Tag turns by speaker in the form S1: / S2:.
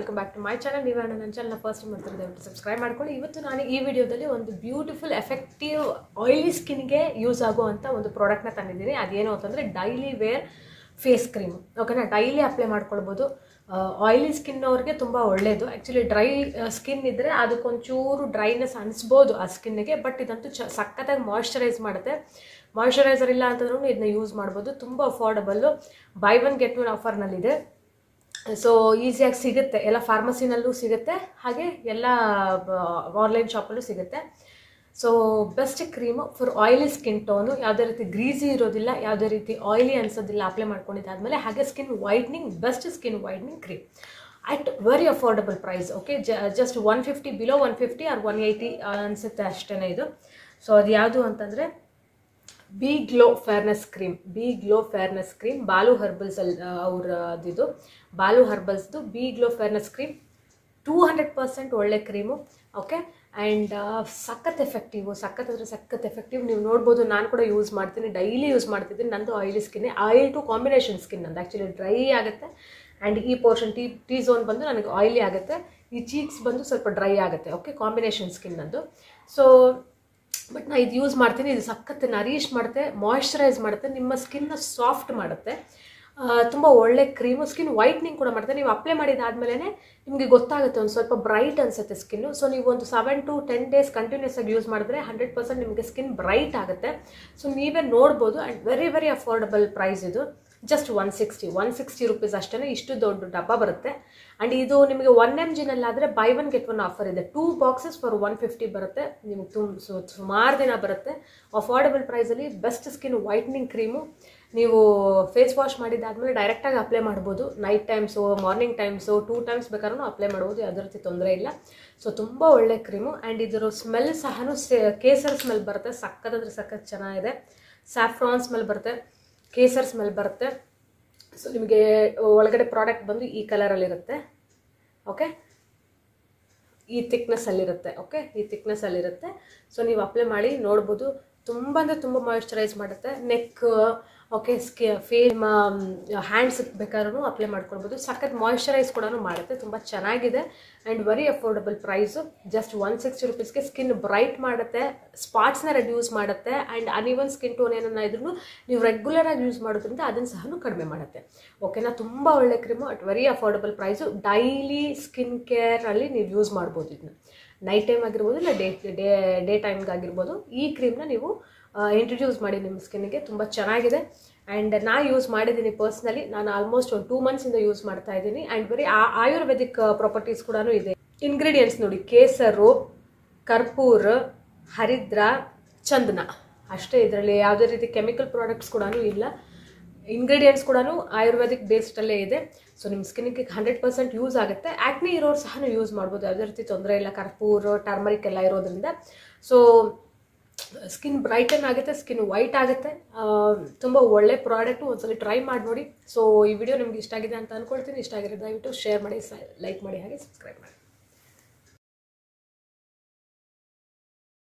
S1: Welcome back to my channel. ನೀವು ನನ್ನ ಚಾನಲ್ನ ಫಸ್ಟ್ ಟೈಮ್ ಮಾಡ್ತಿರೋದು ದಯವಿಟ್ಟು ಸಬ್ಸ್ಕ್ರೈಬ್ ಮಾಡ್ಕೊಳ್ಳಿ. ಇವತ್ತು ನಾನು ಈ ವಿಡಿಯೋದಲ್ಲಿ ಒಂದು ಬ್ಯೂಟಿಫುಲ್ ಎಫೆಕ್ಟಿವ್ ಆಯಿಲಿ ಸ್ಕಿನ್ಗೆ ಯೂಸ್ ಆಗುವಂಥ ಒಂದು ಪ್ರಾಡಕ್ಟ್ನ ತಂದಿದ್ದೀನಿ. ಅದೇನು ಅಂತಂದರೆ ಡೈಲಿ ವೇರ್ ಫೇಸ್ ಕ್ರೀಮ್. ಓಕೆನಾ, ಡೈಲಿ ಅಪ್ಲೈ ಮಾಡ್ಕೊಳ್ಬೋದು. ಆಯಿಲಿ ಸ್ಕಿನ್ ಅವ್ರಿಗೆ ತುಂಬ ಒಳ್ಳೆಯದು. ಆ್ಯಕ್ಚುಲಿ ಡ್ರೈ ಸ್ಕಿನ್ ಇದ್ದರೆ ಅದಕ್ಕೊಂಚೂರು ಡ್ರೈನೆಸ್ ಅನಿಸ್ಬೋದು ಆ ಸ್ಕಿನ್ನಿಗೆ, ಬಟ್ ಇದಂತೂ ಸಖತ್ತಾಗಿ ಮಾಯ್ಶ್ಚರೈಸ್ ಮಾಡುತ್ತೆ. ಮಾಯ್ಶ್ಚರೈಸರ್ ಇಲ್ಲ ಅಂತಂದ್ರೂ ಇದನ್ನ ಯೂಸ್ ಮಾಡ್ಬೋದು. ತುಂಬ affordable, buy one get one ಆಫರ್ನಲ್ಲಿದೆ. ಸೊ ಈಸಿಯಾಗಿ ಸಿಗುತ್ತೆ, ಎಲ್ಲ ಫಾರ್ಮಸಿನಲ್ಲೂ ಸಿಗುತ್ತೆ, ಹಾಗೆ ಎಲ್ಲ ಆನ್ಲೈನ್ ಶಾಪಲ್ಲೂ ಸಿಗುತ್ತೆ. So best cream for oily skin tone. ಯಾವುದೇ ರೀತಿ ಗ್ರೀಸಿ ಇರೋದಿಲ್ಲ, ಯಾವುದೇ ರೀತಿ ಆಯಿಲಿ ಅನ್ಸೋದಿಲ್ಲ ಅಪ್ಲೈ ಮಾಡ್ಕೊಂಡಿದ್ದಾದಮೇಲೆ. ಹಾಗೆ skin whitening, best skin whitening cream at very affordable price. Okay, just 150, below 150 or 180 ಅನಿಸುತ್ತೆ ಅಷ್ಟೇ ಇದು. ಸೊ ಅದು ಯಾವುದು ಅಂತಂದರೆ B Glow fairness cream. B Glow fairness cream Balu Herbals ಅವ್ರದ್ದು, ಬಾಲು ಹರ್ಬಲ್ಸ್ದು ಬಿ ಗ್ಲೋ ಫೇರ್ನೆಸ್ ಕ್ರೀಮ್ 200% ಒಳ್ಳೆ ಕ್ರೀಮು. ಓಕೆ, ಆ್ಯಂಡ್ ಸಖತ್ ಎಫೆಕ್ಟಿವ್, ಸಖತ್ ಎಫೆಕ್ಟಿವ್. ನೀವು ನೋಡ್ಬೋದು, ನಾನು ಕೂಡ ಯೂಸ್ ಮಾಡ್ತೀನಿ, ಡೈಲಿ ಯೂಸ್ ಮಾಡ್ತಿದ್ದೀನಿ. ನಂದು ಆಯಿಲಿ ಸ್ಕಿನ್ನೇ, ಆಯಿಲ್ ಟು ಕಾಂಬಿನೇಷನ್ ಸ್ಕಿನ್ ನಂದು. ಆ್ಯಕ್ಚುಲಿ ಡ್ರೈ ಆಗುತ್ತೆ ಆ್ಯಂಡ್ ಈ ಪೋರ್ಷನ್ ಟಿ ಝೋನ್ ಬಂದು ನನಗೆ ಆಯಿಲಿ ಆಗುತ್ತೆ, ಈ ಚೀಕ್ಸ್ ಬಂದು ಸ್ವಲ್ಪ ಡ್ರೈ ಆಗುತ್ತೆ. ಓಕೆ, ಕಾಂಬಿನೇಷನ್ ಸ್ಕಿನ್ ನಂದು. ಸೊ ಬಟ್ ನಾನು ಇದು ಯೂಸ್ ಮಾಡ್ತೀನಿ. ಇದು ಸಖತ್ ನರಿಷ್ ಮಾಡುತ್ತೆ, ಮಾಯ್ಶ್ಚರೈಸ್ ಮಾಡುತ್ತೆ, ನಿಮ್ಮ ಸ್ಕಿನ್ನ ಸಾಫ್ಟ್ ಮಾಡುತ್ತೆ. ತುಂಬ ಒಳ್ಳೆ ಕ್ರೀಮು. ಸ್ಕಿನ್ ವೈಟ್ನಿಂಗ್ ಕೂಡ ಮಾಡುತ್ತೆ. ನೀವು ಅಪ್ಲೈ ಮಾಡಿದಾದ್ಮೇಲೆ ನಿಮಗೆ ಗೊತ್ತಾಗುತ್ತೆ, ಒಂದು ಸ್ವಲ್ಪ ಬ್ರೈಟ್ ಅನಿಸುತ್ತೆ ಸ್ಕಿನ್ನು. ಸೊ ನೀವು ಒಂದು 7 to 10 days ಕಂಟಿನ್ಯೂಸ್ ಆಗಿ ಯೂಸ್ ಮಾಡಿದ್ರೆ 100% ನಿಮಗೆ ಸ್ಕಿನ್ ಬ್ರೈಟ್ ಆಗುತ್ತೆ. ಸೊ ನೀವೇ ನೋಡ್ಬೋದು. And very very affordable price ಇದು. ಜಸ್ಟ್ 160 ರುಪೀಸ್ ಅಷ್ಟೇ. ಇಷ್ಟು ದೊಡ್ಡ ಡಬ್ಬ ಬರುತ್ತೆ. ಆ್ಯಂಡ್ ಇದು ನಿಮಗೆ 1 mg ನಲ್ಲಾದರೆ buy one get one offer ಇದೆ. 2 ಬಾಕ್ಸಸ್ ಫಾರ್ 150 ಬರುತ್ತೆ. ನಿಮಗೆ ಸುಮಾರು ದಿನ ಬರುತ್ತೆ. ಅಫೋರ್ಡಬಲ್ ಪ್ರೈಸಲ್ಲಿ ಬೆಸ್ಟ್ ಸ್ಕಿನ್ ವೈಟ್ನಿಂಗ್ ಕ್ರೀಮು. ನೀವು ಫೇಸ್ ವಾಶ್ ಮಾಡಿದ್ದಾದಮೇಲೆ ಡೈರೆಕ್ಟಾಗಿ ಅಪ್ಲೈ ಮಾಡ್ಬೋದು. Night times, morning times, 2 times ಬೇಕಾದ್ರೂ ಅಪ್ಲೈ ಮಾಡ್ಬೋದು. ಯಾವುದೇ ರೀತಿ ತೊಂದರೆ ಇಲ್ಲ. ಸೊ ತುಂಬ ಒಳ್ಳೆ ಕ್ರೀಮು. ಆ್ಯಂಡ್ ಇದರ ಸ್ಮೆಲ್ ಸಹ ಕೇಸರ್ ಸ್ಮೆಲ್ ಬರುತ್ತೆ. ಸಖತ್ ಚೆನ್ನಾಗಿದೆ. ಸ್ಯಾಫ್ರಾನ್ ಸ್ಮೆಲ್ ಬರುತ್ತೆ, ಕೇಸರ್ ಸ್ಮೆಲ್ ಬರುತ್ತೆ. ಸೊ ನಿಮಗೆ ಒಳಗಡೆ ಪ್ರಾಡಕ್ಟ್ ಬಂದು ಈ ಕಲರಲ್ಲಿರುತ್ತೆ. ಓಕೆ, ಈ ಥಿಕ್ನೆಸ್ಸಲ್ಲಿರುತ್ತೆ. ಓಕೆ, ಈ ಥಿಕ್ನೆಸ್ಸಲ್ಲಿರುತ್ತೆ. ಸೊ ನೀವು ಅಪ್ಲೈ ಮಾಡಿ ನೋಡ್ಬೋದು. ತುಂಬ ಅಂದರೆ ತುಂಬ ಮಾಯ್ಶ್ಚರೈಸ್ ಮಾಡುತ್ತೆ. ನೆಕ್, ಓಕೆ, ಹ್ಯಾಂಡ್ಸ್ ಬೇಕಾದ್ರೂ ಅಪ್ಲೈ ಮಾಡ್ಕೊಳ್ಬೋದು. ಸಖತ್ ಮಾಯ್ಶ್ಚರೈಸ್ ಕೂಡ ಮಾಡುತ್ತೆ. ತುಂಬ ಚೆನ್ನಾಗಿದೆ and very affordable price. Just 160 ರುಪೀಸ್ಗೆ ಸ್ಕಿನ್ ಬ್ರೈಟ್ ಮಾಡುತ್ತೆ, ಸ್ಪಾಟ್ಸ್ನ ರೆಡ್ಯೂಸ್ ಮಾಡುತ್ತೆ. ಆ್ಯಂಡ್ ಅನ್ಇವನ್ ಸ್ಕಿನ್ ಟೋನ್ ಏನನ್ನ ಇದ್ರೂ ನೀವು ರೆಗ್ಯುಲರಾಗಿ ಯೂಸ್ ಮಾಡೋದ್ರಿಂದ ಅದನ್ನು ಸಹ ಕಡಿಮೆ ಮಾಡುತ್ತೆ. ಓಕೆನಾ, ತುಂಬ ಒಳ್ಳೆ cream at very affordable price. Daily skin ಕೇರಲ್ಲಿ ನೀವು ಯೂಸ್ ಮಾಡ್ಬೋದು. ಇದನ್ನ ನೈಟ್ ಟೈಮ್ ಆಗಿರ್ಬೋದು, ಇಲ್ಲ ಡೇ ಟೈಮ್ಗಾಗಿರ್ಬೋದು. ಈ ಕ್ರೀಮ್ನ ನೀವು ಇಂಟ್ರಡ್ಯೂಸ್ ಮಾಡಿ ನಿಮ್ಮ ಸ್ಕಿನ್ನಿಗೆ. ತುಂಬ ಚೆನ್ನಾಗಿದೆ. ಆ್ಯಂಡ್ ನಾನು ಯೂಸ್ ಮಾಡಿದ್ದೀನಿ ಪರ್ಸ್ನಲಿ. ನಾನು ಆಲ್ಮೋಸ್ಟ್ ಒಂದು 2 months ಇಂದ ಯೂಸ್ ಮಾಡ್ತಾ ಇದ್ದೀನಿ. ಆ್ಯಂಡ್ ವೆರಿ ಆಯುರ್ವೇದಿಕ್ ಪ್ರಾಪರ್ಟೀಸ್ ಕೂಡ ಇದೆ. ಇಂಗ್ರೀಡಿಯೆಂಟ್ಸ್ ನೋಡಿ, ಕೇಸರು, ಕರ್ಪೂರ, ಹರಿದ್ರ, ಚಂದನ ಅಷ್ಟೇ. ಇದರಲ್ಲಿ ಯಾವುದೇ ರೀತಿ ಕೆಮಿಕಲ್ ಪ್ರಾಡಕ್ಟ್ಸ್ ಕೂಡ ಇಲ್ಲ. ಇಂಗ್ರೀಡಿಯೆಂಟ್ಸ್ ಕೂಡ ಆಯುರ್ವೇದಿಕ್ ಬೇಸ್ಡಲ್ಲೇ ಇದೆ. ಸೊ ನಿಮ್ಮ ಸ್ಕಿನ್ನಿಗೆ 100% ಯೂಸ್ ಆಗುತ್ತೆ. ಆ್ಯಕ್ನಿ ಇರೋರು ಸಹ ಯೂಸ್ ಮಾಡ್ಬೋದು, ಯಾವುದೇ ರೀತಿ ತೊಂದರೆ ಇಲ್ಲ. ಕರ್ಪೂರ, ಟರ್ಮರಿಕ್ ಎಲ್ಲ ಇರೋದ್ರಿಂದ ಸೊ ಸ್ಕಿನ್ ಬ್ರೈಟನ್ ಆಗುತ್ತೆ, ಸ್ಕಿನ್ ವೈಟ್ ಆಗುತ್ತೆ. ತುಂಬ ಒಳ್ಳೆ ಪ್ರಾಡಕ್ಟು. ಒಂದ್ಸಲ ಟ್ರೈ ಮಾಡಿ ನೋಡಿ. ಸೊ ಈ ವಿಡಿಯೋ ನಿಮ್ಗೆ ಇಷ್ಟ ಆಗಿದೆ ಅಂತ ಅಂದ್ಕೊಳ್ತೀನಿ. ಇಷ್ಟ ಆಗಿರೋ ದಯವಿಟ್ಟು ಶೇರ್ ಮಾಡಿ, ಲೈಕ್ ಮಾಡಿ, ಹಾಗೆ ಸಬ್ಸ್ಕ್ರೈಬ್ ಮಾಡಿ.